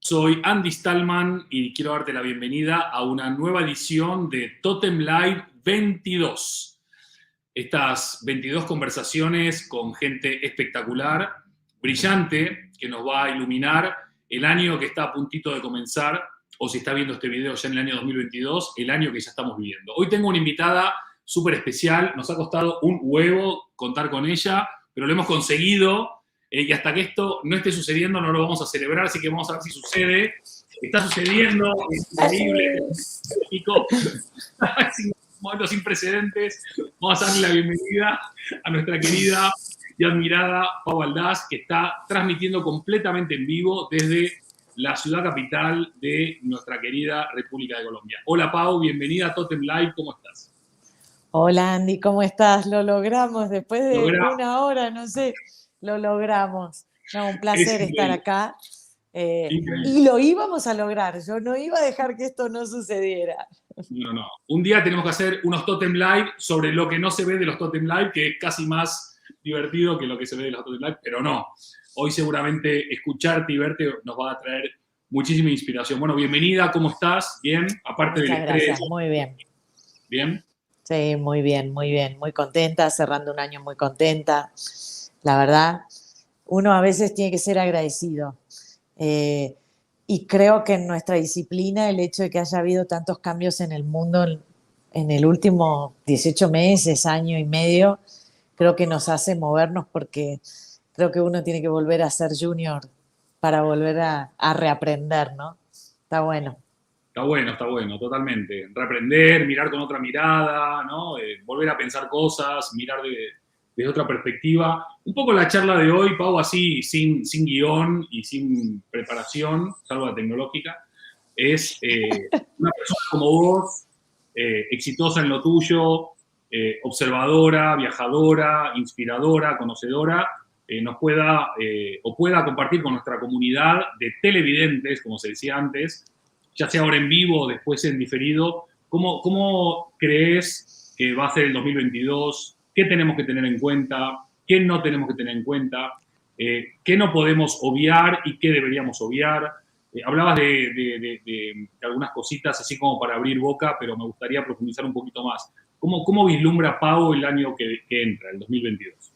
Soy Andy Stallman y quiero darte la bienvenida a una nueva edición de Totem Live 22. Estas 22 conversaciones con gente espectacular, brillante, que nos va a iluminar el año que está a puntito de comenzar, o si está viendo este video ya en el año 2022, el año que ya estamos viviendo. Hoy tengo una invitada súper especial, nos ha costado un huevo contar con ella, pero lo hemos conseguido. Y hasta que esto no esté sucediendo no lo vamos a celebrar, así que vamos a ver si sucede. Está sucediendo, es increíble, es épico, momentos sin precedentes. Vamos a darle la bienvenida a nuestra querida y admirada Pau Aldaz, que está transmitiendo completamente en vivo desde la ciudad capital de nuestra querida República de Colombia. Hola Pau, bienvenida a Totem Live, ¿cómo estás? Hola Andy, ¿cómo estás? Lo logramos después de Logra, una hora, no sé, lo logramos. No, un es placer estar increíble, acá. increíble. Y lo íbamos a lograr, yo no iba a dejar que esto no sucediera. No. Un día tenemos que hacer unos Totem Live sobre lo que no se ve de los Totem Live, que es casi más divertido que lo que se ve de los Totem Live, pero no. Hoy seguramente escucharte y verte nos va a traer muchísima inspiración. Bueno, bienvenida, ¿cómo estás? ¿Bien? Aparte del Muchas estrés, gracias, muy bien. ¿bien? Sí, muy bien, muy bien, muy contenta, cerrando un año muy contenta. La verdad, uno a veces tiene que ser agradecido. Eh, y creo que en nuestra disciplina el hecho de que haya habido tantos cambios en el mundo en el último 18 meses, año y medio, creo que nos hace movernos porque creo que uno tiene que volver a ser junior para volver a reaprender, ¿no? Está bueno. Está bueno, totalmente. Reaprender, mirar con otra mirada, ¿no? Volver a pensar cosas, mirar desde otra perspectiva. Un poco la charla de hoy, Pau, así, sin guión y sin preparación, salvo la tecnológica, es una persona como vos, exitosa en lo tuyo, observadora, viajadora, inspiradora, conocedora, nos pueda o pueda compartir con nuestra comunidad de televidentes, como se decía antes, ya sea ahora en vivo o después en diferido, ¿cómo crees que va a ser el 2022? ¿Qué tenemos que tener en cuenta? ¿Qué no tenemos que tener en cuenta? ¿Qué no podemos obviar y qué deberíamos obviar? Hablabas de algunas cositas así como para abrir boca, pero me gustaría profundizar un poquito más. ¿Cómo vislumbra Pau el año que entra, el 2022?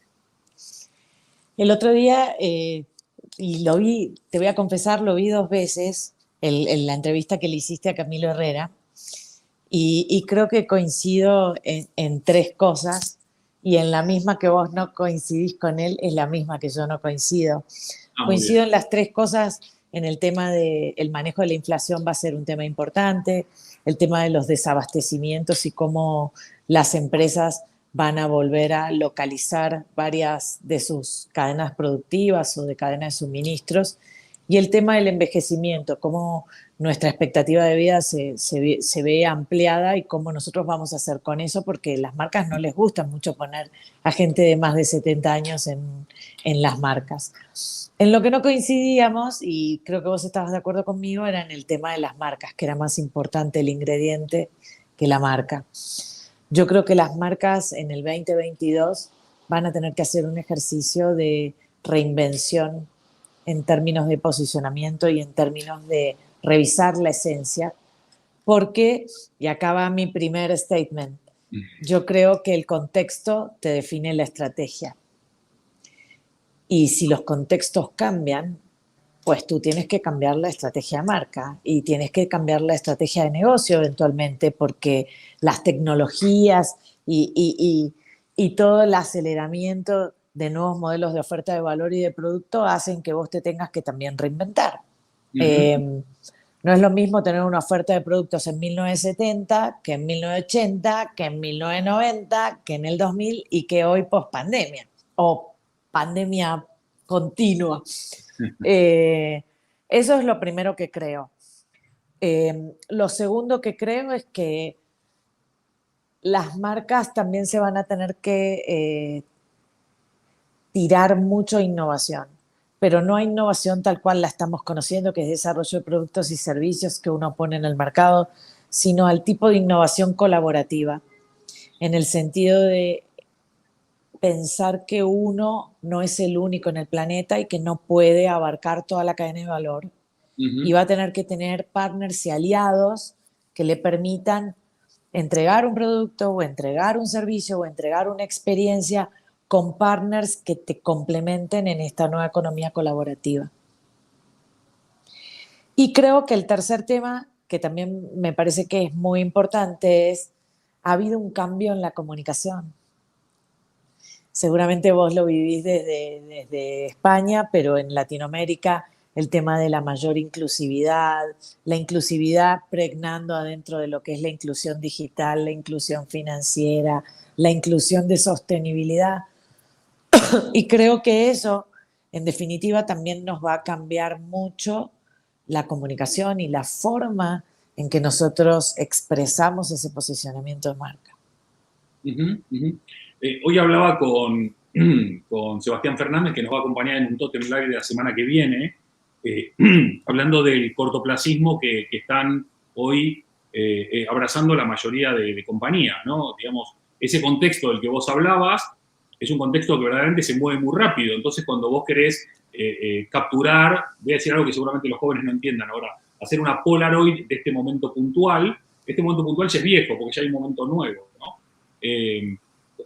El otro día, y lo vi, te voy a confesar, lo vi dos veces, en la entrevista que le hiciste a Camilo Herrera, y creo que coincido en tres cosas, y en la misma que vos no coincidís con él, es la misma que yo no coincido. Ah, muy bien. Coincido en las tres cosas, en el tema del manejo de la inflación va a ser un tema importante, el tema de los desabastecimientos y cómo las empresas van a volver a localizar varias de sus cadenas productivas o de cadenas de suministros, y el tema del envejecimiento, cómo nuestra expectativa de vida se ve ampliada y cómo nosotros vamos a hacer con eso, porque las marcas no les gusta mucho poner a gente de más de 70 años en las marcas. En lo que no coincidíamos, y creo que vos estabas de acuerdo conmigo, era en el tema de las marcas, que era más importante el ingrediente que la marca. Yo creo que las marcas en el 2022 van a tener que hacer un ejercicio de reinvención en términos de posicionamiento y en términos de revisar la esencia, porque, y acá va mi primer statement, yo creo que el contexto te define la estrategia. Y si los contextos cambian, pues tú tienes que cambiar la estrategia de marca y tienes que cambiar la estrategia de negocio eventualmente, porque las tecnologías y todo el aceleramiento de nuevos modelos de oferta de valor y de producto hacen que vos te tengas que también reinventar. Uh -huh. No es lo mismo tener una oferta de productos en 1970 que en 1980, que en 1990, que en el 2000 y que hoy post pandemia o pandemia continua. Eso es lo primero que creo. Lo segundo que creo es que las marcas también se van a tener que tirar mucho innovación, pero no innovación tal cual la estamos conociendo, que es desarrollo de productos y servicios que uno pone en el mercado, sino al tipo de innovación colaborativa, en el sentido de pensar que uno no es el único en el planeta y que no puede abarcar toda la cadena de valor, Ujú. y va a tener que tener partners y aliados que le permitan entregar un producto o entregar un servicio o entregar una experiencia con partners que te complementen en esta nueva economía colaborativa. Y creo que el tercer tema, que también me parece que es muy importante, es, ha habido un cambio en la comunicación. Seguramente vos lo vivís desde España, pero en Latinoamérica el tema de la mayor inclusividad, la inclusividad pregnando adentro de lo que es la inclusión digital, la inclusión financiera, la inclusión de sostenibilidad. Y creo que eso, en definitiva, también nos va a cambiar mucho la comunicación y la forma en que nosotros expresamos ese posicionamiento de marca. Ujú, ujú. Hoy hablaba con, con Sebastián Fernández, que nos va a acompañar en un Totem Live de la semana que viene, eh, hablando del cortoplacismo que están hoy abrazando la mayoría de compañías, ¿no? Digamos, ese contexto del que vos hablabas es un contexto que verdaderamente se mueve muy rápido. Entonces, cuando vos querés capturar, voy a decir algo que seguramente los jóvenes no entiendan ahora, hacer una Polaroid de este momento puntual ya es viejo, porque ya hay un momento nuevo, ¿no? Eh,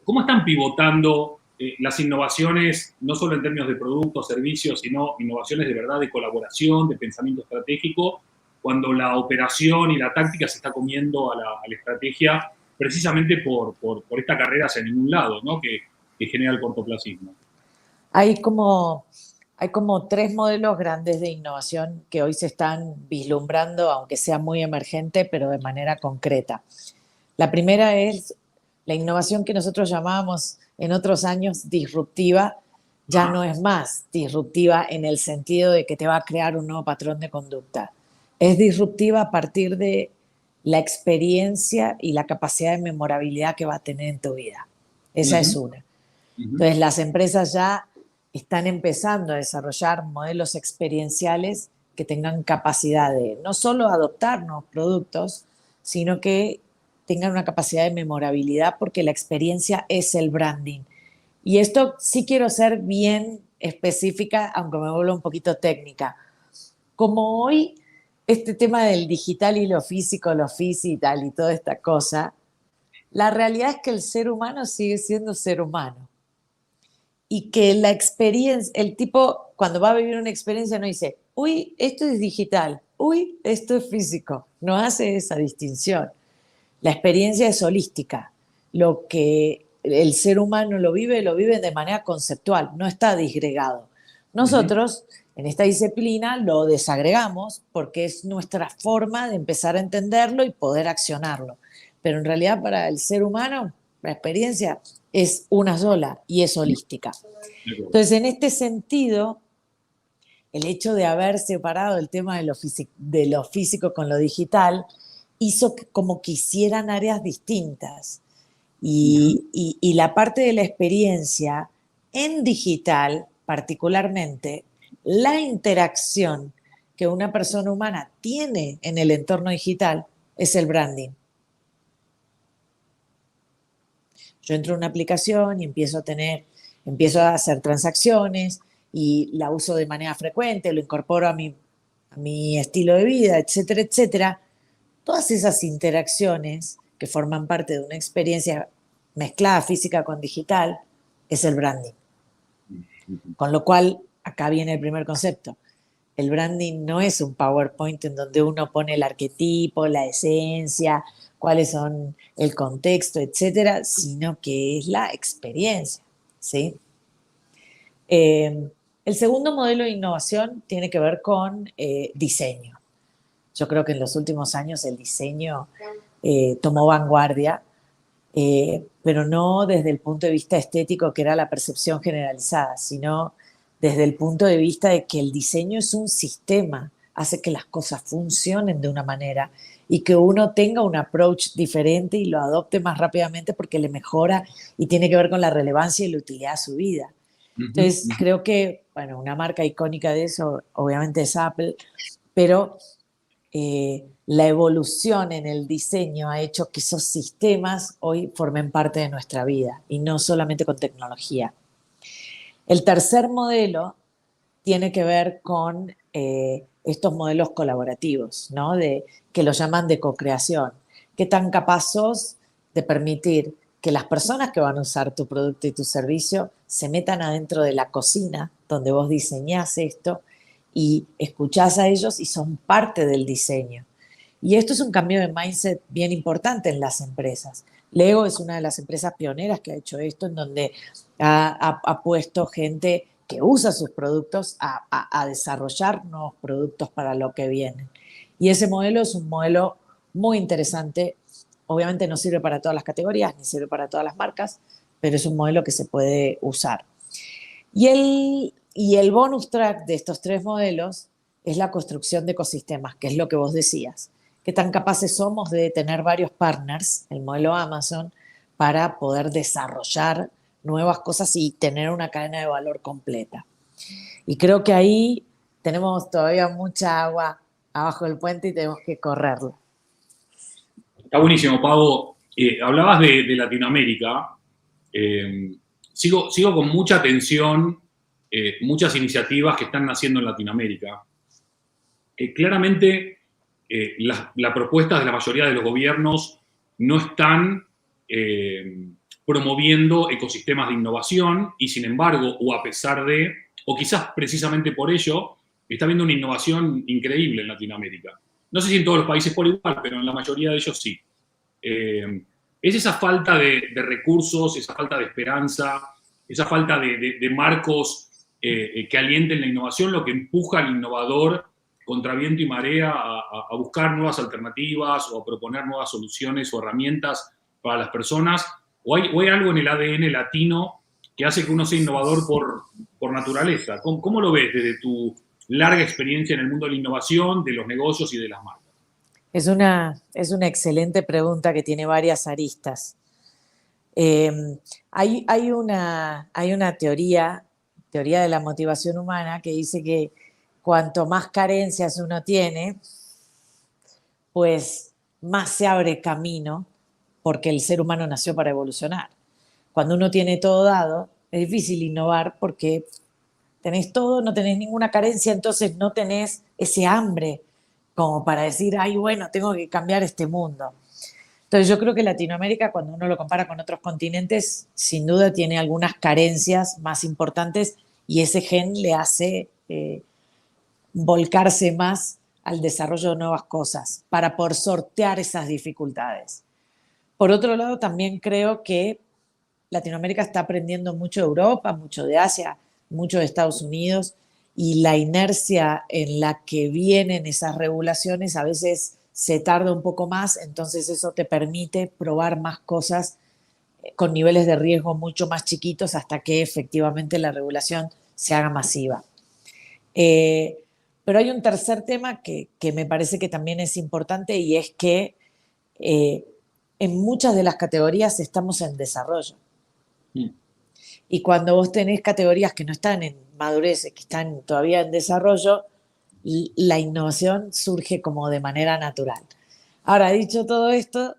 ¿Cómo están pivotando las innovaciones, no solo en términos de productos, servicios, sino innovaciones de verdad de colaboración, de pensamiento estratégico, cuando la operación y la táctica se está comiendo a la estrategia precisamente por esta carrera hacia ningún lado, ¿no? Que genera el cortoplacismo? Hay como, hay como tres modelos grandes de innovación que hoy se están vislumbrando, aunque sea muy emergente, pero de manera concreta. La primera es la innovación que nosotros llamábamos en otros años disruptiva, ya no es más disruptiva en el sentido de que te va a crear un nuevo patrón de conducta. Es disruptiva a partir de la experiencia y la capacidad de memorabilidad que va a tener en tu vida. Esa es Ujú, una. ujú, Entonces, las empresas ya están empezando a desarrollar modelos experienciales que tengan capacidad de no solo adoptar nuevos productos, sino que tengan una capacidad de memorabilidad porque la experiencia es el branding. Y esto sí quiero ser bien específica, aunque me vuelva un poquito técnica. Como hoy este tema del digital y lo físico, lo digital y toda esta cosa, la realidad es que el ser humano sigue siendo ser humano y que la experiencia, el tipo cuando va a vivir una experiencia no dice, uy, esto es digital, uy, esto es físico, no hace esa distinción. La experiencia es holística, lo que el ser humano lo vive de manera conceptual, no está disgregado. ujú. Nosotros en esta disciplina lo desagregamos porque es nuestra forma de empezar a entenderlo y poder accionarlo. Pero en realidad para el ser humano la experiencia es una sola y es holística. De acuerdo. Entonces, en este sentido, el hecho de haber separado el tema de lo físico con lo digital hizo que como que hicieran áreas distintas. Ujú, Y la parte de la experiencia en digital, particularmente, la interacción que una persona humana tiene en el entorno digital es el branding. Yo entro en una aplicación y empiezo a hacer transacciones y la uso de manera frecuente, lo incorporo a mi estilo de vida, etcétera, etcétera. Todas esas interacciones que forman parte de una experiencia mezclada física con digital es el branding. ujú. Con lo cual, acá viene el primer concepto. El branding no es un PowerPoint en donde uno pone el arquetipo, la esencia, cuáles son el contexto, etcétera, sino que es la experiencia, ¿sí? El segundo modelo de innovación tiene que ver con diseño. Yo creo que en los últimos años el diseño tomó vanguardia, pero no desde el punto de vista estético, que era la percepción generalizada, sino desde el punto de vista de que el diseño es un sistema, hace que las cosas funcionen de una manera y que uno tenga un approach diferente y lo adopte más rápidamente porque le mejora y tiene que ver con la relevancia y la utilidad de su vida. Ujú, Entonces, ujú. creo que, bueno, una marca icónica de eso obviamente es Apple, pero la evolución en el diseño ha hecho que esos sistemas hoy formen parte de nuestra vida y no solamente con tecnología. El tercer modelo tiene que ver con estos modelos colaborativos, ¿no? Que lo llaman de co-creación. ¿Qué tan capaz sos de permitir que las personas que van a usar tu producto y tu servicio se metan adentro de la cocina donde vos diseñás esto y escuchás a ellos y son parte del diseño? Y esto es un cambio de mindset bien importante en las empresas. Lego es una de las empresas pioneras que ha hecho esto, en donde ha puesto gente que usa sus productos a desarrollar nuevos productos para lo que viene. Y ese modelo es un modelo muy interesante. Obviamente no sirve para todas las categorías, ni sirve para todas las marcas, pero es un modelo que se puede usar. Y el bonus track de estos tres modelos es la construcción de ecosistemas, que es lo que vos decías. ¿Qué tan capaces somos de tener varios partners, el modelo Amazon, para poder desarrollar nuevas cosas y tener una cadena de valor completa? Y creo que ahí tenemos todavía mucha agua abajo del puente y tenemos que correrla. Está buenísimo, Pavo. Hablabas de Latinoamérica. Eh, sigo con mucha atención muchas iniciativas que están naciendo en Latinoamérica. Claramente, las propuestas de la mayoría de los gobiernos no están promoviendo ecosistemas de innovación y, sin embargo, o a pesar de, o quizás precisamente por ello, está habiendo una innovación increíble en Latinoamérica. No sé si en todos los países por igual, pero en la mayoría de ellos sí. Es esa falta de recursos, esa falta de esperanza, esa falta de marcos que alienten la innovación, lo que empuja al innovador contra viento y marea a buscar nuevas alternativas o a proponer nuevas soluciones o herramientas para las personas. O hay algo en el ADN latino que hace que uno sea innovador por naturaleza. ¿Cómo lo ves desde tu larga experiencia en el mundo de la innovación, de los negocios y de las marcas? Es una excelente pregunta que tiene varias aristas. Eh, hay una teoría de la motivación humana, que dice que cuanto más carencias uno tiene, pues más se abre camino, porque el ser humano nació para evolucionar. Cuando uno tiene todo dado, es difícil innovar porque tenés todo, no tenés ninguna carencia, entonces no tenés ese hambre como para decir, ay, bueno, tengo que cambiar este mundo. Entonces yo creo que Latinoamérica, cuando uno lo compara con otros continentes, sin duda tiene algunas carencias más importantes y ese gen le hace volcarse más al desarrollo de nuevas cosas para poder sortear esas dificultades. Por otro lado, también creo que Latinoamérica está aprendiendo mucho de Europa, mucho de Asia, mucho de Estados Unidos, y la inercia en la que vienen esas regulaciones a veces se tarda un poco más, entonces eso te permite probar más cosas con niveles de riesgo mucho más chiquitos hasta que efectivamente la regulación se haga masiva. Eh, pero hay un tercer tema que me parece que también es importante, y es que eh, en muchas de las categorías estamos en desarrollo. Mm. Y cuando vos tenés categorías que no están en madurez, que están todavía en desarrollo, la innovación surge como de manera natural. Ahora, dicho todo esto,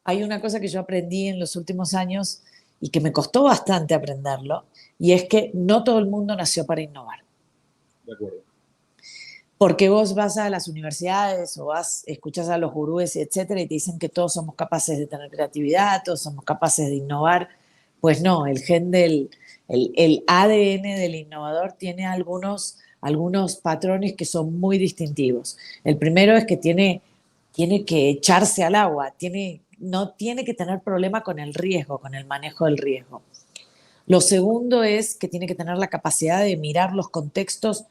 hay una cosa que yo aprendí en los últimos años y que me costó bastante aprenderlo, y es que no todo el mundo nació para innovar. De acuerdo. Porque vos vas a las universidades o escuchas a los gurúes, etcétera, y te dicen que todos somos capaces de tener creatividad, todos somos capaces de innovar. Pues no, el ADN del innovador tiene algunos patrones que son muy distintivos. El primero es que tiene que echarse al agua, no tiene que tener problema con el riesgo, con el manejo del riesgo. Lo segundo es que tiene que tener la capacidad de mirar los contextos,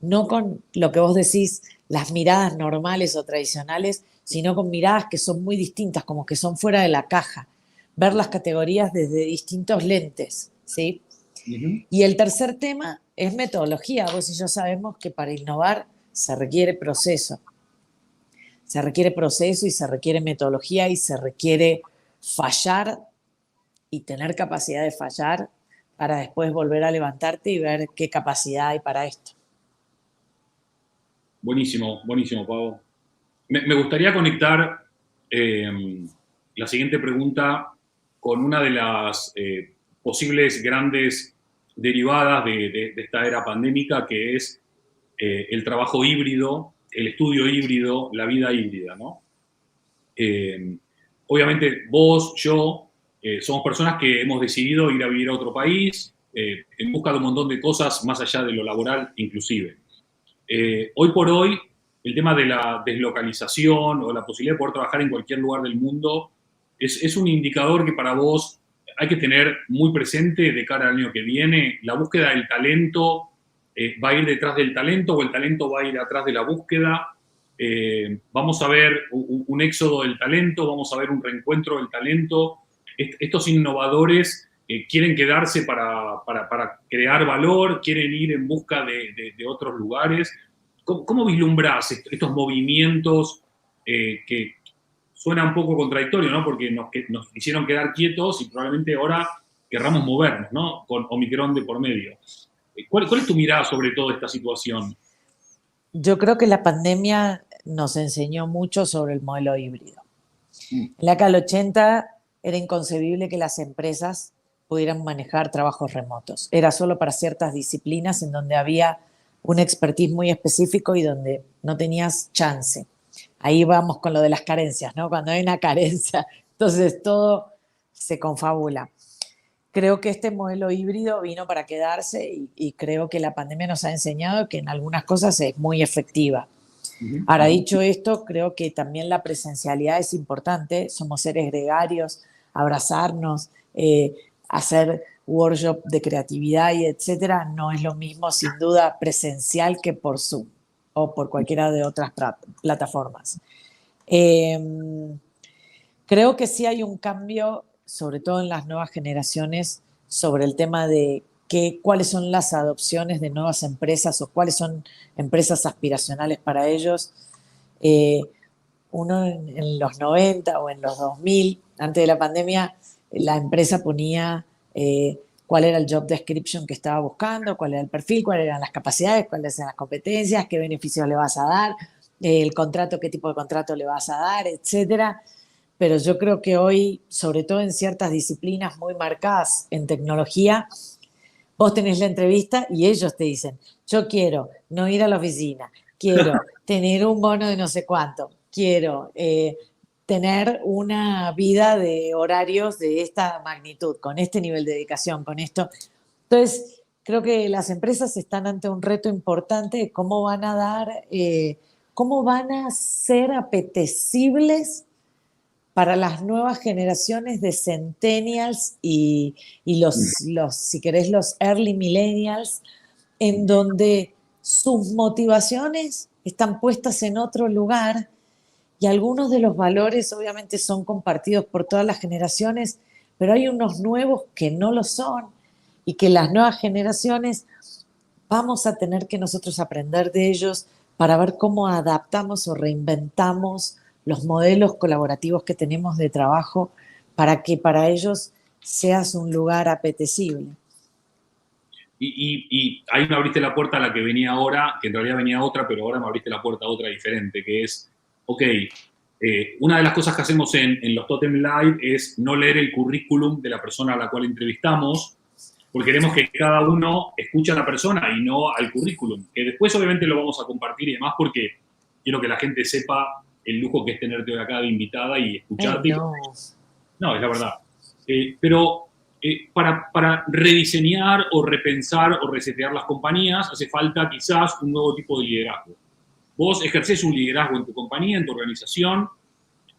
no con lo que vos decís, las miradas normales o tradicionales, sino con miradas que son muy distintas, como que son fuera de la caja. Ver las categorías desde distintos lentes, ¿sí? Uh-huh. Y el tercer tema es metodología. Vos y yo sabemos que para innovar se requiere proceso. Se requiere proceso y se requiere metodología y se requiere fallar y tener capacidad de fallar para después volver a levantarte y ver qué capacidad hay para esto. Buenísimo, buenísimo, Pau. Me gustaría conectar la siguiente pregunta con una de las posibles grandes derivadas de esta era pandémica, que es el trabajo híbrido, el estudio híbrido, la vida híbrida, ¿no? Eh, Obviamente vos, yo, somos personas que hemos decidido ir a vivir a otro país en busca de un montón de cosas más allá de lo laboral inclusive. Hoy por hoy, el tema de la deslocalización o la posibilidad de poder trabajar en cualquier lugar del mundo es un indicador que para vos hay que tener muy presente de cara al año que viene. La búsqueda del talento va a ir detrás del talento o el talento va a ir atrás de la búsqueda. Vamos a ver un éxodo del talento, vamos a ver un reencuentro del talento. Estos innovadores quieren quedarse para crear valor, quieren ir en busca de otros lugares. ¿Cómo vislumbrás estos movimientos que suena un poco contradictorio, ¿no? Porque nos hicieron quedar quietos y probablemente ahora querramos movernos, ¿no? Con Omicron de por medio. ¿Cuál es tu mirada sobre toda esta situación? Yo creo que la pandemia nos enseñó mucho sobre el modelo híbrido. Mm. En la década del 80 era inconcebible que las empresas pudieran manejar trabajos remotos. Era solo para ciertas disciplinas en donde había un expertise muy específico y donde no tenías chance. Ahí vamos con lo de las carencias, ¿no? Cuando hay una carencia, entonces todo se confabula. Creo que este modelo híbrido vino para quedarse y creo que la pandemia nos ha enseñado que en algunas cosas es muy efectiva. Ujú, Ahora, ujú. dicho esto, creo que también la presencialidad es importante. Somos seres gregarios, abrazarnos, hacer workshop de creatividad y etcétera, no es lo mismo sin duda presencial que por Zoom o por cualquiera de otras plataformas. Eh, Creo que sí hay un cambio, sobre todo en las nuevas generaciones, sobre el tema de cuáles son las adopciones de nuevas empresas o cuáles son empresas aspiracionales para ellos. Eh, Uno en los 90 o en los 2000, antes de la pandemia, la empresa ponía cuál era el job description que estaba buscando, cuál era el perfil, cuáles eran las capacidades, cuáles eran las competencias, qué beneficios le vas a dar, el contrato, qué tipo de contrato le vas a dar, etcétera. Pero yo creo que hoy, sobre todo en ciertas disciplinas muy marcadas en tecnología, vos tenés la entrevista y ellos te dicen, yo quiero no ir a la oficina, quiero tener un bono de no sé cuánto, quiero tener una vida de horarios de esta magnitud, con este nivel de dedicación, con esto. Entonces, creo que las empresas están ante un reto importante de cómo van a dar, cómo van a ser apetecibles para las nuevas generaciones de centennials y si querés, los early millennials, en donde sus motivaciones están puestas en otro lugar y algunos de los valores obviamente son compartidos por todas las generaciones, pero hay unos nuevos que no lo son y que las nuevas generaciones vamos a tener que nosotros aprender de ellos para ver cómo adaptamos o reinventamos los modelos colaborativos que tenemos de trabajo para que para ellos seas un lugar apetecible. Y ahí me abriste la puerta a la que venía ahora, que en realidad venía otra, pero ahora me abriste la puerta a otra diferente, que es, ok, una de las cosas que hacemos en los Totem Live es no leer el currículum de la persona a la cual entrevistamos, porque queremos que cada uno escuche a la persona y no al currículum, que después obviamente lo vamos a compartir y demás porque quiero que la gente sepa el lujo que es tenerte hoy acá de invitada y Ay, escucharte. no. No, es la verdad. Pero para rediseñar o repensar o resetear las compañías hace falta quizás un nuevo tipo de liderazgo. Vos ejercés un liderazgo en tu compañía, en tu organización,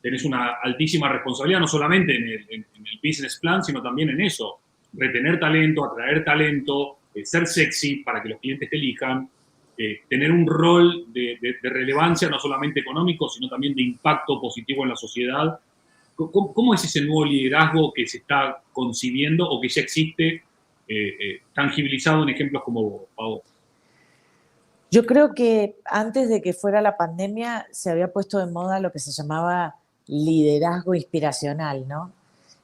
tenés una altísima responsabilidad, no solamente en el business plan, sino también en eso. Retener talento, atraer talento, ser sexy para que los clientes te elijan, tener un rol de relevancia no solamente económico, sino también de impacto positivo en la sociedad. ¿Cómo es ese nuevo liderazgo que se está concibiendo o que ya existe tangibilizado en ejemplos como vos, Pau? Yo creo que antes de que fuera la pandemia se había puesto de moda lo que se llamaba liderazgo inspiracional, ¿no?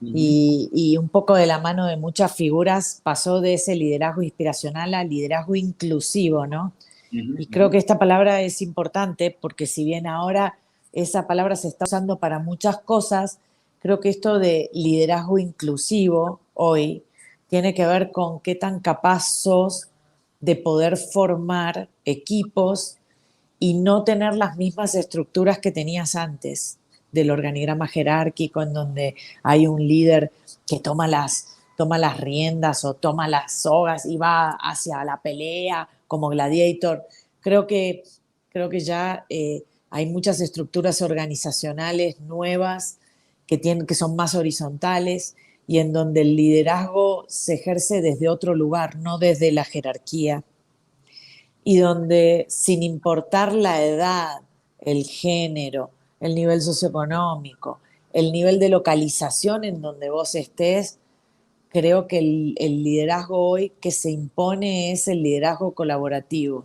Uh -huh. Y un poco de la mano de muchas figuras pasó de ese liderazgo inspiracional al liderazgo inclusivo, ¿no? Uh -huh. Y Uh creo -huh. que esta palabra es importante porque si bien ahora esa palabra se está usando para muchas cosas, creo que esto de liderazgo inclusivo hoy tiene que ver con qué tan capaz sos de poder formar equipos y no tener las mismas estructuras que tenías antes del organigrama jerárquico en donde hay un líder que toma las riendas o toma las sogas y va hacia la pelea como gladiator. Creo que, creo que ya hay muchas estructuras organizacionales nuevas que son más horizontales y en donde el liderazgo se ejerce desde otro lugar, no desde la jerarquía, y donde sin importar la edad, el género, el nivel socioeconómico, el nivel de localización en donde vos estés, creo que el liderazgo hoy que se impone es el liderazgo colaborativo.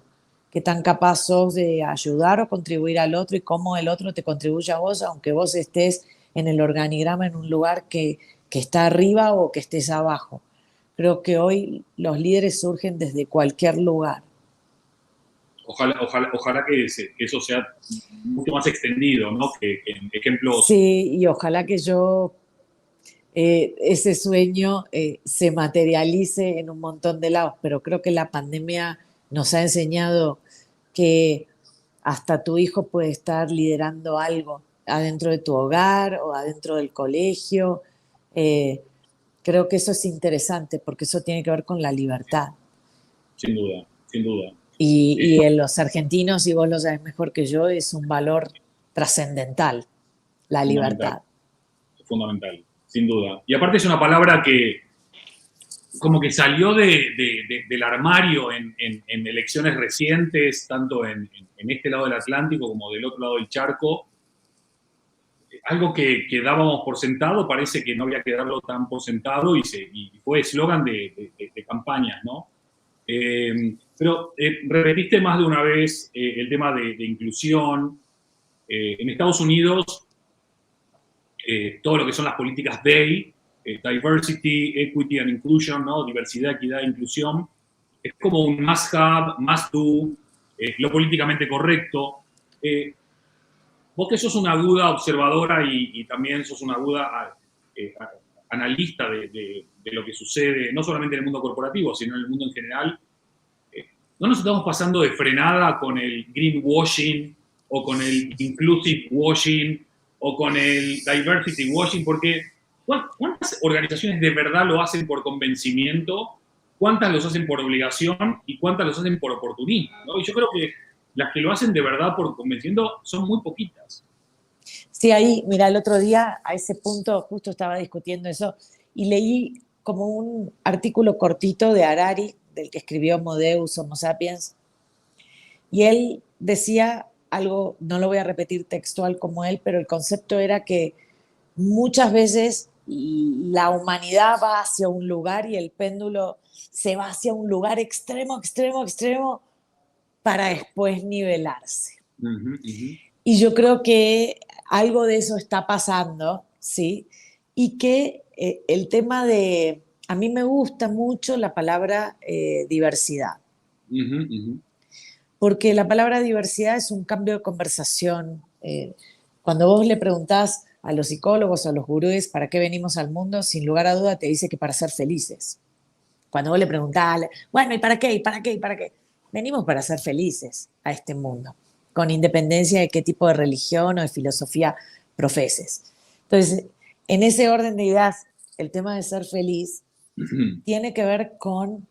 Qué tan capaz sos de ayudar o contribuir al otro y cómo el otro te contribuye a vos, aunque vos estés en el organigrama en un lugar que está arriba o que estés abajo. Creo que hoy los líderes surgen desde cualquier lugar. Ojalá que eso sea mucho más extendido, ¿no? Que ejemplos. Sí, y ojalá que ese sueño se materialice en un montón de lados, pero creo que la pandemia nos ha enseñado que hasta tu hijo puede estar liderando algo adentro de tu hogar o adentro del colegio. Eh, Creo que eso es interesante porque eso tiene que ver con la libertad. Sin duda, sin duda. Y en los argentinos, y vos lo sabes mejor que yo, es un valor trascendental, la Fundamental, libertad. fundamental, sin duda. Y aparte es una palabra que como que salió del armario en elecciones recientes, tanto en este lado del Atlántico como del otro lado del charco. Algo que dábamos por sentado, parece que no había que darlo tan por sentado y fue eslogan de campañas, ¿no? Pero repetiste más de una vez el tema de inclusión. En Estados Unidos, todo lo que son las políticas DEI, Diversity, Equity and Inclusion, ¿no? Diversidad, equidad e inclusión, es como un must have, must do, lo políticamente correcto. Eh, Vos que sos una aguda observadora y también sos una aguda analista de lo que sucede, no solamente en el mundo corporativo, sino en el mundo en general, ¿no nos estamos pasando de frenada con el greenwashing o con el inclusive washing o con el diversity washing? Porque ¿cuántas organizaciones de verdad lo hacen por convencimiento? ¿Cuántas los hacen por obligación? ¿Y cuántas los hacen por oportunismo? ¿No? Y yo creo que las que lo hacen de verdad por convencimiento son muy poquitas. Sí, ahí, mira, el otro día a ese punto justo estaba discutiendo eso y leí como un artículo cortito de Harari, del que escribió Homo Deus, Homo Sapiens, y él decía algo, no lo voy a repetir textual como él, pero el concepto era que muchas veces la humanidad va hacia un lugar y el péndulo se va hacia un lugar extremo, extremo, extremo para después nivelarse. Uh -huh, uh -huh. Y yo creo que algo de eso está pasando, ¿sí? Y que el tema de, a mí me gusta mucho la palabra diversidad, Uh -huh, uh -huh. porque la palabra diversidad es un cambio de conversación. Cuando vos le preguntás a los psicólogos, a los gurúes, ¿para qué venimos al mundo? Sin lugar a duda te dice que para ser felices. Cuando vos le preguntás, bueno, ¿y para qué? ¿Y para qué? ¿Y para qué? Venimos para ser felices a este mundo, con independencia de qué tipo de religión o de filosofía profeses. Entonces, en ese orden de ideas, el tema de ser feliz tiene que ver con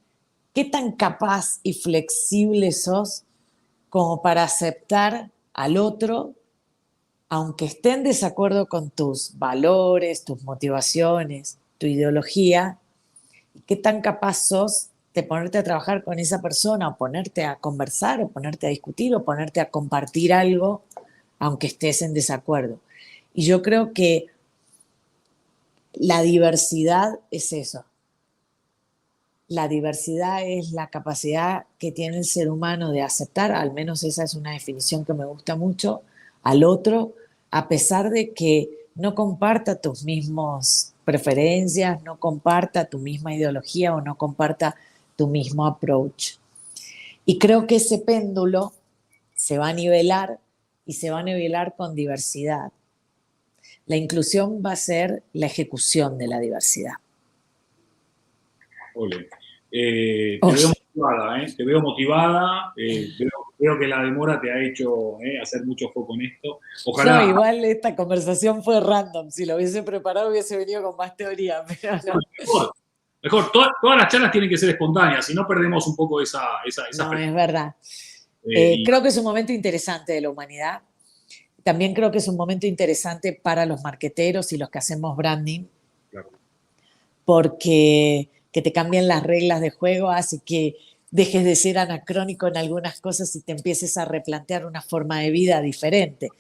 qué tan capaz y flexible sos como para aceptar al otro, aunque esté en desacuerdo con tus valores, tus motivaciones, tu ideología, y qué tan capaz sos de ponerte a trabajar con esa persona, o ponerte a conversar, o ponerte a discutir, o ponerte a compartir algo, aunque estés en desacuerdo. Y yo creo que la diversidad es eso. La diversidad es la capacidad que tiene el ser humano de aceptar, al menos esa es una definición que me gusta mucho, al otro, a pesar de que no comparta tus mismas preferencias, no comparta tu misma ideología o no comparta tu mismo approach. Y creo que ese péndulo se va a nivelar y se va a nivelar con diversidad. La inclusión va a ser la ejecución de la diversidad. Ole. Te veo Oye, motivada, ¿eh? Te veo motivada, veo que la demora te ha hecho hacer mucho foco en esto. No, Ojalá, igual esta conversación fue random. Si lo hubiese preparado hubiese venido con más teoría, pero no. mejor, mejor. Todas las charlas tienen que ser espontáneas, si no perdemos un poco esa No, es perspectiva. verdad. Y Creo que es un momento interesante de la humanidad. También creo que es un momento interesante para los marqueteros y los que hacemos branding, claro, porque que te cambien las reglas de juego hace que dejes de ser anacrónico en algunas cosas y te empieces a replantear una forma de vida diferente.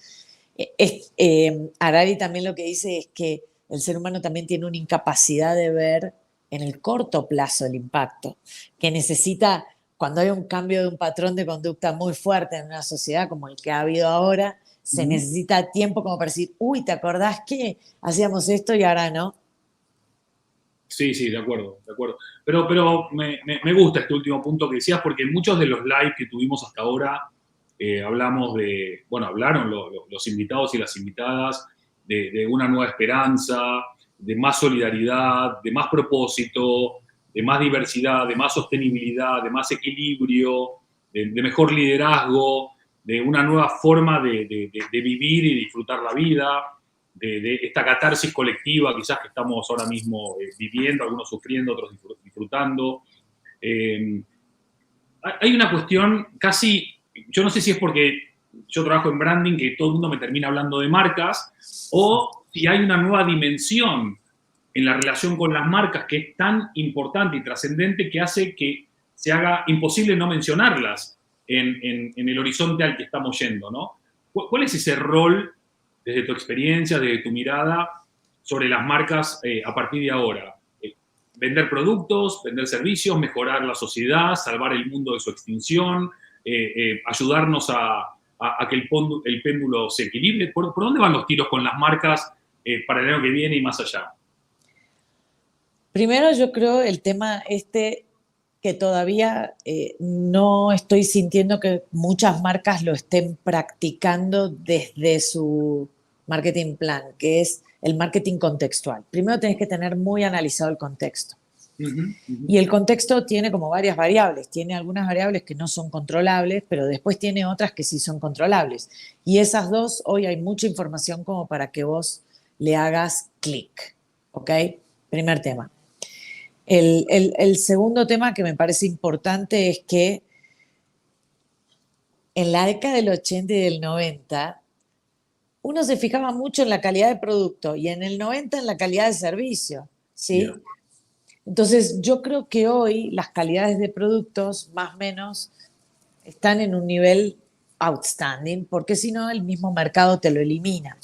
Harari también lo que dice es que el ser humano también tiene una incapacidad de ver en el corto plazo el impacto, que necesita, cuando hay un cambio de un patrón de conducta muy fuerte en una sociedad como el que ha habido ahora, se ujú. necesita tiempo como para decir, uy, ¿te acordás que hacíamos esto y ahora no? Sí, sí, de acuerdo, de acuerdo. Pero me gusta este último punto que decías, porque en muchos de los live que tuvimos hasta ahora hablamos de, bueno, hablaron los invitados y las invitadas de una nueva esperanza, de más solidaridad, de más propósito, de más diversidad, de más sostenibilidad, de más equilibrio, de mejor liderazgo, de una nueva forma de vivir y disfrutar la vida, de esta catarsis colectiva quizás que estamos ahora mismo viviendo, algunos sufriendo, otros disfrutando. Eh, Hay una cuestión casi, yo no sé si es porque yo trabajo en branding que todo el mundo me termina hablando de marcas, o si hay una nueva dimensión en la relación con las marcas que es tan importante y trascendente que hace que se haga imposible no mencionarlas en el horizonte al que estamos yendo, ¿no? ¿Cuál es ese rol, desde tu experiencia, desde tu mirada, sobre las marcas a partir de ahora? Vender productos, vender servicios, mejorar la sociedad, salvar el mundo de su extinción, ayudarnos a que el péndulo se equilibre. ¿Por dónde van los tiros con las marcas para el año que viene y más allá? Primero yo creo el tema este que todavía no estoy sintiendo que muchas marcas lo estén practicando desde su marketing plan, que es el marketing contextual. Primero tenés que tener muy analizado el contexto. Uh -huh, uh -huh. Y el contexto tiene como varias variables. Tiene algunas variables que no son controlables, pero después tiene otras que sí son controlables. Y esas dos, hoy hay mucha información como para que vos le hagas clic. ¿Ok? Primer tema. El segundo tema que me parece importante es que en la década del 80 y del 90, uno se fijaba mucho en la calidad de producto y en el 90 en la calidad de servicio, Yeah. ¿sí? Entonces, yo creo que hoy las calidades de productos, más o menos, están en un nivel outstanding, porque si no, el mismo mercado te lo elimina.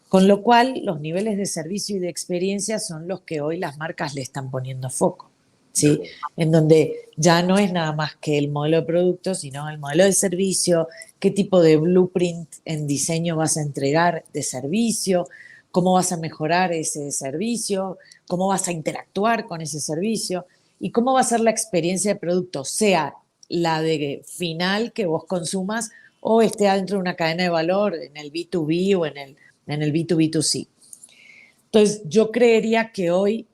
Con lo cual, los niveles de servicio y de experiencia son los que hoy las marcas le están poniendo foco, ¿sí? En donde ya no es nada más que el modelo de producto, sino el modelo de servicio, qué tipo de blueprint en diseño vas a entregar de servicio, cómo vas a mejorar ese servicio, cómo vas a interactuar con ese servicio y cómo va a ser la experiencia de producto, sea la de final que vos consumas o esté dentro de una cadena de valor en el B2B o en el B2B2C. Entonces, yo creería que hoy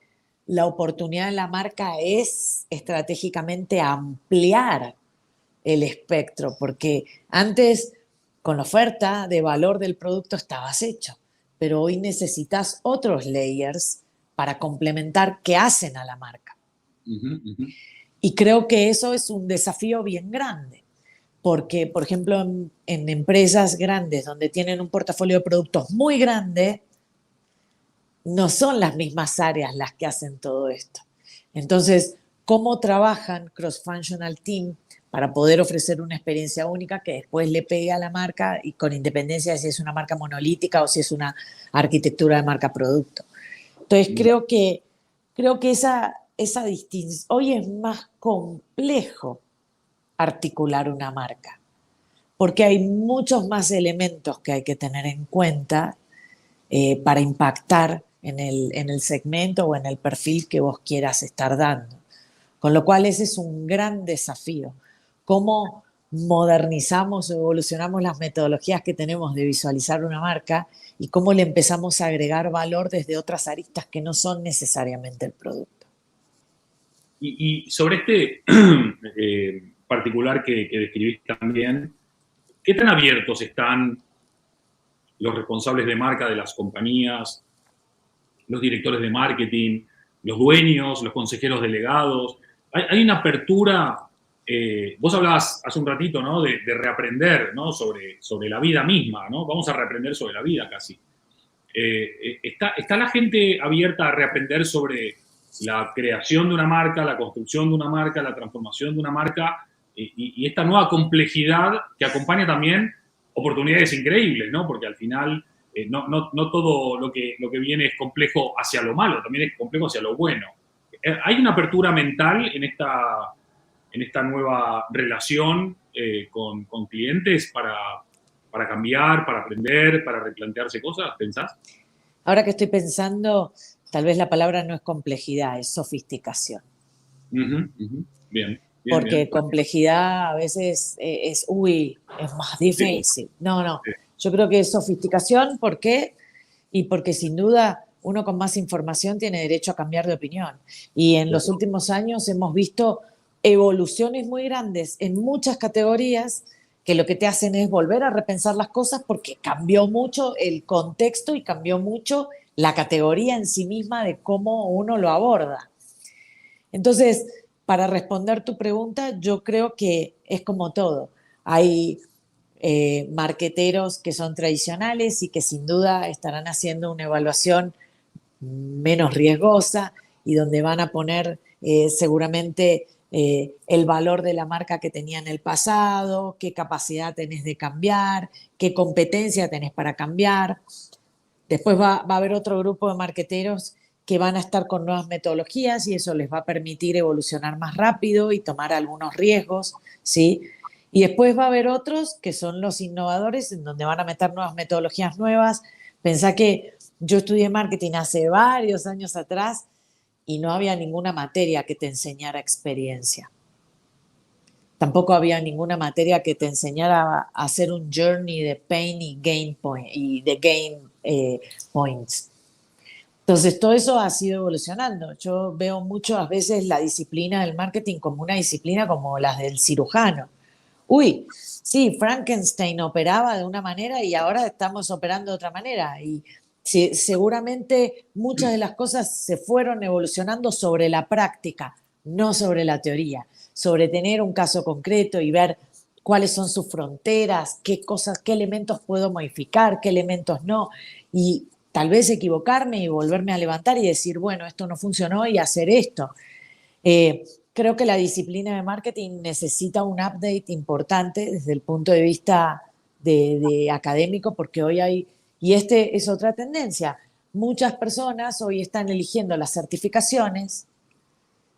la oportunidad de la marca es estratégicamente ampliar el espectro, porque antes con la oferta de valor del producto estabas hecho, pero hoy necesitas otros layers para complementar qué hacen a la marca. Uh -huh, uh -huh. Y creo que eso es un desafío bien grande, porque, por ejemplo, en empresas grandes donde tienen un portafolio de productos muy grande, no son las mismas áreas las que hacen todo esto. Entonces, ¿cómo trabajan cross-functional team para poder ofrecer una experiencia única que después le pegue a la marca y con independencia de si es una marca monolítica o si es una arquitectura de marca producto? Entonces, creo que esa distinción, hoy es más complejo articular una marca, porque hay muchos más elementos que hay que tener en cuenta para impactar en el segmento o en el perfil que vos quieras estar dando. Con lo cual ese es un gran desafío. ¿Cómo modernizamos o evolucionamos las metodologías que tenemos de visualizar una marca y cómo le empezamos a agregar valor desde otras aristas que no son necesariamente el producto? Y sobre este particular que describiste también, ¿qué tan abiertos están los responsables de marca de las compañías, los directores de marketing, los dueños, los consejeros delegados? Hay una apertura, vos hablabas hace un ratito, ¿no? De reaprender, ¿no? Sobre la vida misma, ¿no? Vamos a reaprender sobre la vida casi. ¿Está la gente abierta a reaprender sobre la creación de una marca, la construcción de una marca, la transformación de una marca y esta nueva complejidad que acompaña también oportunidades increíbles, ¿no? Porque al final no todo lo que viene es complejo hacia lo malo, también es complejo hacia lo bueno. ¿Hay una apertura mental en esta nueva relación con clientes para cambiar, para aprender, para replantearse cosas? ¿Pensás? Ahora que estoy pensando, tal vez la palabra no es complejidad, es sofisticación. Ujú, ujú. Bien, bien, bien. Porque complejidad a veces uy, es más Sí, difícil. No, no. sí, Yo creo que es sofisticación, ¿por qué? Y porque sin duda uno con más información tiene derecho a cambiar de opinión. Y en los claro. últimos años hemos visto evoluciones muy grandes en muchas categorías que lo que te hacen es volver a repensar las cosas porque cambió mucho el contexto y cambió mucho la categoría en sí misma de cómo uno lo aborda. Entonces, para responder tu pregunta, yo creo que es como todo. Hay marqueteros que son tradicionales y que sin duda estarán haciendo una evaluación menos riesgosa y donde van a poner seguramente el valor de la marca que tenía en el pasado, qué capacidad tenés de cambiar, qué competencia tenés para cambiar. Después va a haber otro grupo de marqueteros que van a estar con nuevas metodologías y eso les va a permitir evolucionar más rápido y tomar algunos riesgos, ¿sí? Y después va a haber otros que son los innovadores, en donde van a meter nuevas metodologías nuevas. Pensá que yo estudié marketing hace varios años atrás y no había ninguna materia que te enseñara experiencia. Tampoco había ninguna materia que te enseñara a hacer un journey de pain y gain point y de gain points. Entonces, todo eso ha sido evolucionando. Yo veo muchas veces la disciplina del marketing como una disciplina como las del cirujano. Uy, sí, Frankenstein operaba de una manera y ahora estamos operando de otra manera. Y sí, seguramente muchas de las cosas se fueron evolucionando sobre la práctica, no sobre la teoría, sobre tener un caso concreto y ver cuáles son sus fronteras, qué cosas, qué elementos puedo modificar, qué elementos no. Y tal vez equivocarme y volverme a levantar y decir, bueno, esto no funcionó y hacer esto. Creo que la disciplina de marketing necesita un update importante desde el punto de vista de académico, porque hoy hay, y este es otra tendencia, muchas personas hoy están eligiendo las certificaciones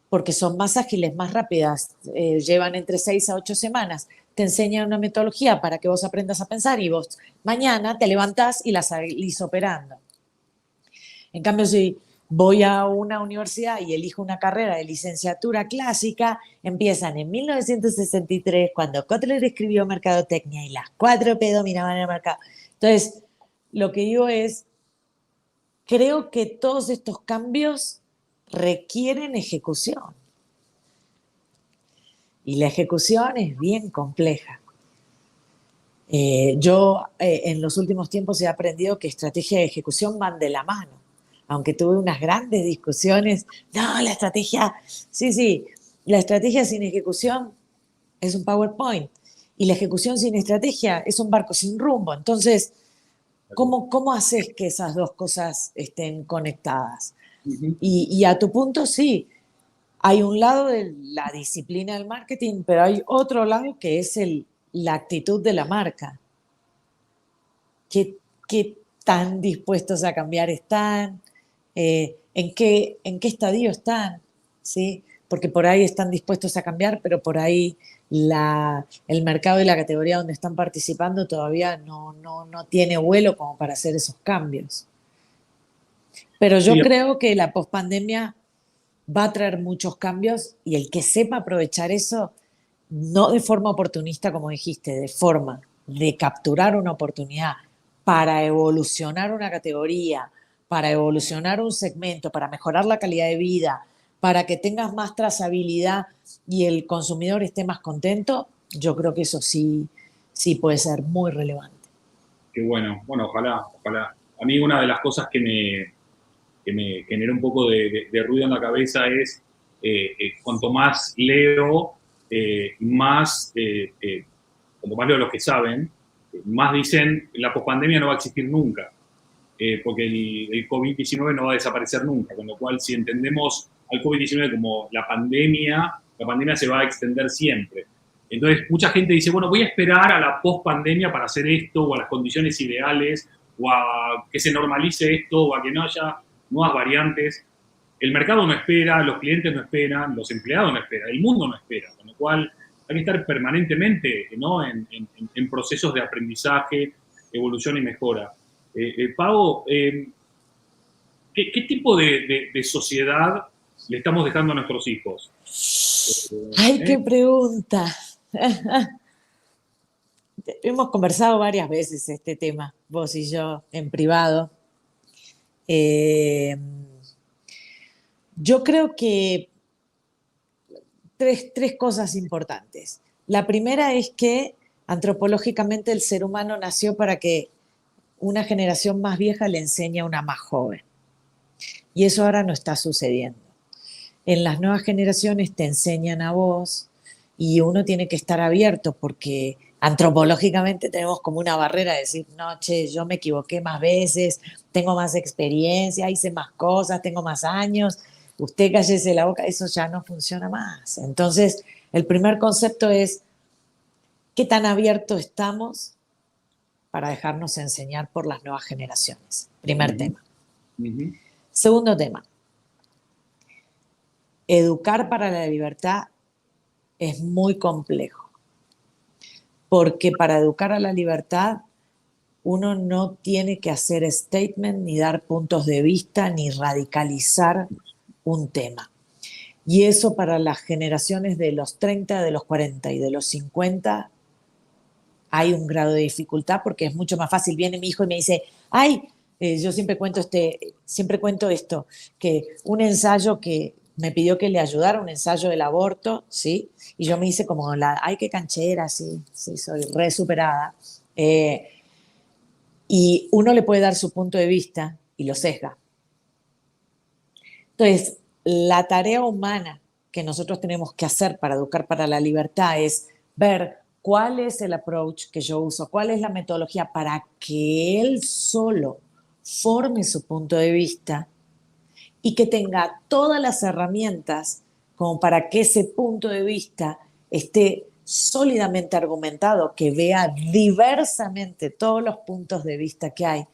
porque son más ágiles, más rápidas, llevan entre 6 a 8 semanas, te enseñan una metodología para que vos aprendas a pensar y vos mañana te levantás y la salís operando. En cambio, si voy a una universidad y elijo una carrera de licenciatura clásica, empiezan en 1963, cuando Kotler escribió Mercadotecnia y las 4P dominaban el mercado. Entonces, lo que digo es, creo que todos estos cambios requieren ejecución. Y la ejecución es bien compleja. Yo en los últimos tiempos he aprendido que estrategia y ejecución van de la mano. Aunque tuve unas grandes discusiones, no, la estrategia, sí, sí, la estrategia sin ejecución es un PowerPoint y la ejecución sin estrategia es un barco sin rumbo. Entonces, ¿cómo haces que esas dos cosas estén conectadas? Ujú. Y a tu punto, sí, hay un lado de la disciplina del marketing, pero hay otro lado que es la actitud de la marca. ¿Qué tan dispuestos a cambiar están? ¿En qué estadio están? ¿Sí? Porque por ahí están dispuestos a cambiar, pero por ahí el mercado y la categoría donde están participando todavía no tiene vuelo como para hacer esos cambios. Pero yo Sí, creo que la pospandemia va a traer muchos cambios y el que sepa aprovechar eso, no de forma oportunista, como dijiste, de forma de capturar una oportunidad para evolucionar una categoría, para evolucionar un segmento, para mejorar la calidad de vida, para que tengas más trazabilidad y el consumidor esté más contento, yo creo que eso sí, sí puede ser muy relevante. Qué bueno. Bueno, ojalá, ojalá. A mí una de las cosas que me genera un poco de ruido en la cabeza es cuanto más leo, más, cuanto más leo los que saben, más dicen la pospandemia no va a existir nunca, porque el COVID-19 no va a desaparecer nunca, con lo cual si entendemos al COVID-19 como la pandemia se va a extender siempre. Entonces, mucha gente dice, bueno, voy a esperar a la post-pandemia para hacer esto, o a las condiciones ideales, o a que se normalice esto, o a que no haya nuevas variantes. El mercado no espera, los clientes no esperan, los empleados no esperan, el mundo no espera, con lo cual hay que estar permanentemente, ¿no?, en procesos de aprendizaje, evolución y mejora. Pau, ¿qué tipo de sociedad le estamos dejando a nuestros hijos? ¡Ay, qué pregunta! Hemos conversado varias veces este tema, vos y yo, en privado. Eh, yo creo que tres cosas importantes. La primera es que antropológicamente el ser humano nació para que una generación más vieja le enseñe a una más joven. Y eso ahora no está sucediendo. En las nuevas generaciones te enseñan a vos y uno tiene que estar abierto porque antropológicamente tenemos como una barrera de decir, no, che, yo me equivoqué más veces, tengo más experiencia, hice más cosas, tengo más años, usted cállese la boca, eso ya no funciona más. Entonces, el primer concepto es, ¿qué tan abiertos estamos para dejarnos enseñar por las nuevas generaciones? Primer tema. Segundo tema, educar para la libertad es muy complejo, porque para educar a la libertad uno no tiene que hacer statement, ni dar puntos de vista, ni radicalizar un tema. Y eso para las generaciones de los 30, de los 40 y de los 50 hay un grado de dificultad porque es mucho más fácil. Viene mi hijo y me dice, ay, yo siempre cuento esto, que un ensayo que me pidió que le ayudara, un ensayo del aborto, ¿sí? Y yo me hice como ay, qué canchera, sí, sí, soy re superada. Y uno le puede dar su punto de vista y lo sesga. Entonces, la tarea humana que nosotros tenemos que hacer para educar para la libertad es ver cuál es el approach que yo uso, cuál es la metodología para que él solo forme su punto de vista y que tenga todas las herramientas como para que ese punto de vista esté sólidamente argumentado, que vea diversamente todos los puntos de vista que hay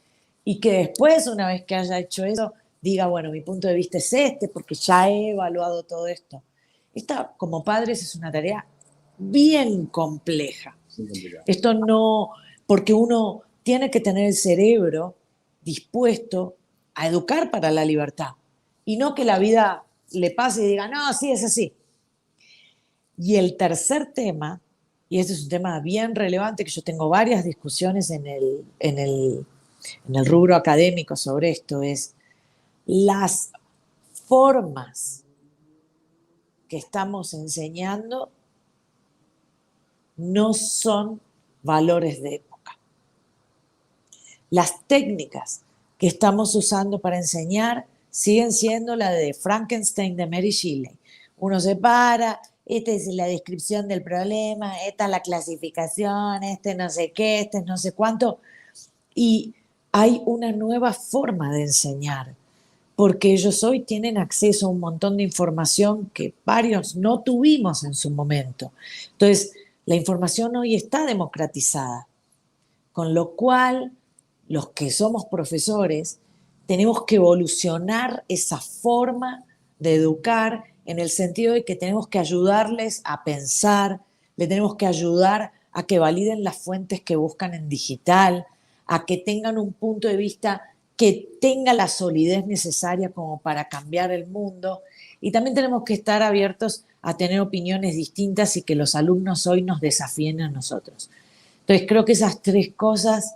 y que después, una vez que haya hecho eso, diga, bueno, mi punto de vista es este porque ya he evaluado todo esto. Esta, como padres, es una tarea bien compleja. Esto no, porque uno tiene que tener el cerebro dispuesto a educar para la libertad y no que la vida le pase y diga, no, sí, es así. Y el tercer tema, y este es un tema bien relevante, que yo tengo varias discusiones en el rubro académico sobre esto, es las formas que estamos enseñando no son valores de época. Las técnicas que estamos usando para enseñar siguen siendo la de Frankenstein de Mary Shelley. Uno se para, esta es la descripción del problema, esta es la clasificación, este no sé qué, este no sé cuánto. Y hay una nueva forma de enseñar, porque ellos hoy tienen acceso a un montón de información que varios no tuvimos en su momento. Entonces, la información hoy está democratizada, con lo cual los que somos profesores tenemos que evolucionar esa forma de educar en el sentido de que tenemos que ayudarles a pensar, le tenemos que ayudar a que validen las fuentes que buscan en digital, a que tengan un punto de vista que tenga la solidez necesaria como para cambiar el mundo. Y también tenemos que estar abiertos a tener opiniones distintas y que los alumnos hoy nos desafíen a nosotros. Entonces creo que esas tres cosas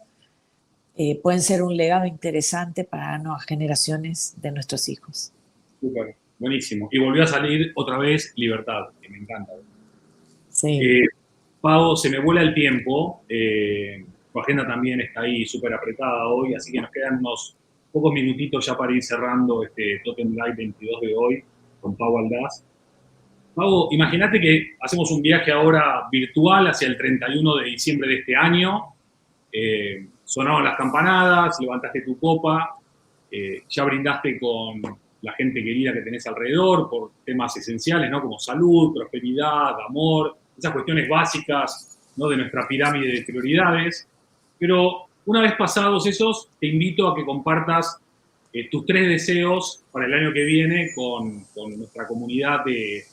pueden ser un legado interesante para las nuevas generaciones de nuestros hijos. Súper. Buenísimo. Y volvió a salir otra vez Libertad, que me encanta. Sí. Pau, se me vuela el tiempo. Tu agenda también está ahí súper apretada hoy, así que nos quedan unos pocos minutitos ya para ir cerrando este Totem Live 22 de hoy con Pau Aldaz. Pau, imagínate que hacemos un viaje ahora virtual hacia el 31 de diciembre de este año. Sonaron las campanadas, levantaste tu copa, ya brindaste con la gente querida que tenés alrededor por temas esenciales, ¿no? Como salud, prosperidad, amor, esas cuestiones básicas, ¿no? De nuestra pirámide de prioridades. Pero una vez pasados esos, te invito a que compartas tus 3 deseos para el año que viene con nuestra comunidad de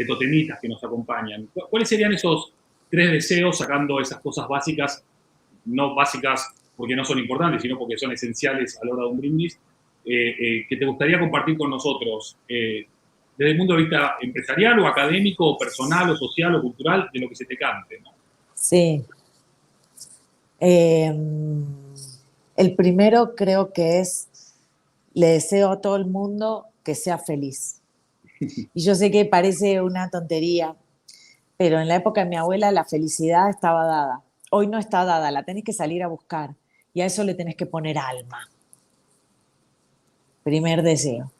totemitas que nos acompañan. ¿Cuáles serían esos 3 deseos, sacando esas cosas básicas, no básicas porque no son importantes, sino porque son esenciales a la hora de un brindis, que te gustaría compartir con nosotros, desde el punto de vista empresarial o académico, o personal, o social, o cultural, de lo que se te cante, ¿no? Sí. El primero creo que es, le deseo a todo el mundo que sea feliz. Y yo sé que parece una tontería, pero en la época de mi abuela la felicidad estaba dada. Hoy no está dada, la tenés que salir a buscar y a eso le tenés que poner alma. Primer deseo.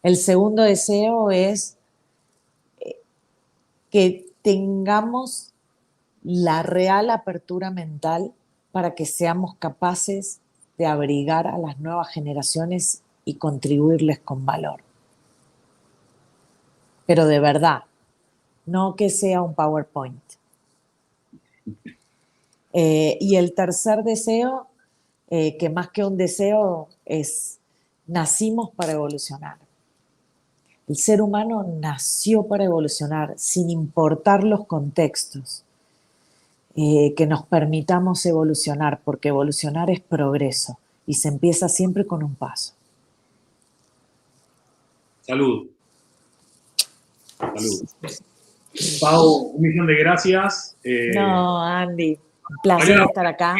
El segundo deseo es que tengamos la real apertura mental para que seamos capaces de abrigar a las nuevas generaciones y contribuirles con valor. Pero de verdad, no que sea un PowerPoint. Y el tercer deseo, que más que un deseo, es nacimos para evolucionar. El ser humano nació para evolucionar sin importar los contextos. Que nos permitamos evolucionar, porque evolucionar es progreso y se empieza siempre con un paso. Salud. Salud. Pau, 1.000.000 de gracias. No, Andy, un placer estar acá.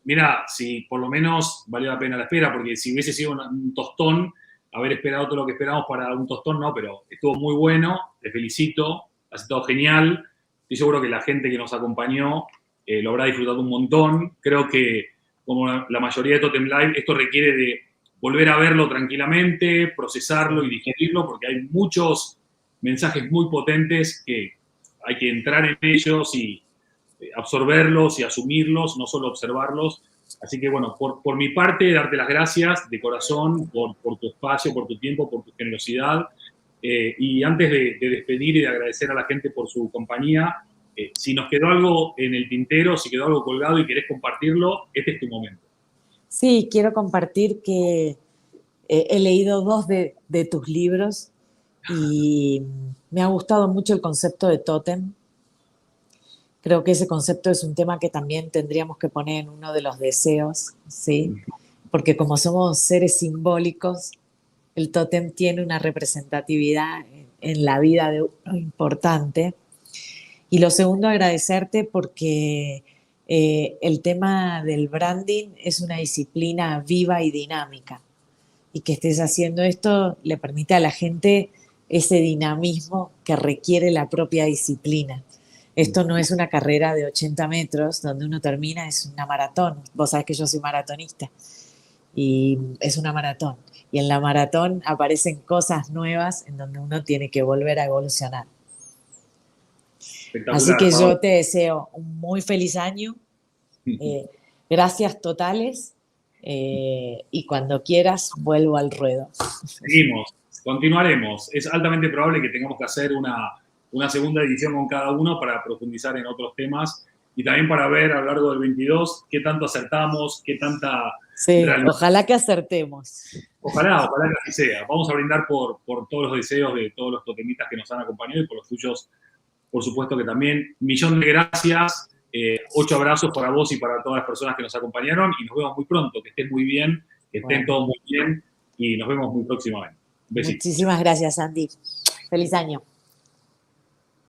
Mira, si por lo menos valió la pena la espera, porque si hubiese sido un tostón, haber esperado todo lo que esperamos para un tostón, no, pero estuvo muy bueno, te felicito, has estado genial. Estoy seguro que la gente que nos acompañó lo habrá disfrutado un montón. Creo que, como la mayoría de Totem Live, esto requiere de volver a verlo tranquilamente, procesarlo y digerirlo, porque hay muchos mensajes muy potentes que hay que entrar en ellos y absorberlos y asumirlos, no solo observarlos. Así que, bueno, por mi parte, darte las gracias de corazón por tu espacio, por tu tiempo, por tu generosidad. Y antes de despedir y de agradecer a la gente por su compañía, si nos quedó algo en el tintero, si quedó algo colgado y querés compartirlo, este es tu momento. Sí, quiero compartir que he leído 2 de tus libros y me ha gustado mucho el concepto de tótem. Creo que ese concepto es un tema que también tendríamos que poner en uno de los deseos, ¿sí? Porque como somos seres simbólicos, el tótem tiene una representatividad en la vida de uno importante. Y lo segundo, agradecerte porque el tema del branding es una disciplina viva y dinámica. Y que estés haciendo esto le permite a la gente ese dinamismo que requiere la propia disciplina. Esto no es una carrera de 80 metros donde uno termina, es una maratón. Vos sabés que yo soy maratonista y es una maratón. Y en la maratón aparecen cosas nuevas en donde uno tiene que volver a evolucionar. Así que yo te deseo un muy feliz año, gracias totales y cuando quieras vuelvo al ruedo. Seguimos, continuaremos. Es altamente probable que tengamos que hacer una segunda edición con cada uno para profundizar en otros temas y también para ver a lo largo del 22 qué tanto acertamos, qué tanta... Sí, ojalá que acertemos. Ojalá que así sea. Vamos a brindar por todos los deseos de todos los totemitas que nos han acompañado y por los tuyos, por supuesto que también. 1.000.000 de gracias, 8 abrazos para vos y para todas las personas que nos acompañaron y nos vemos muy pronto. Que estén muy bien, que estén todos muy bien y nos vemos muy próximamente. Besitos. Muchísimas gracias, Andy. Feliz año.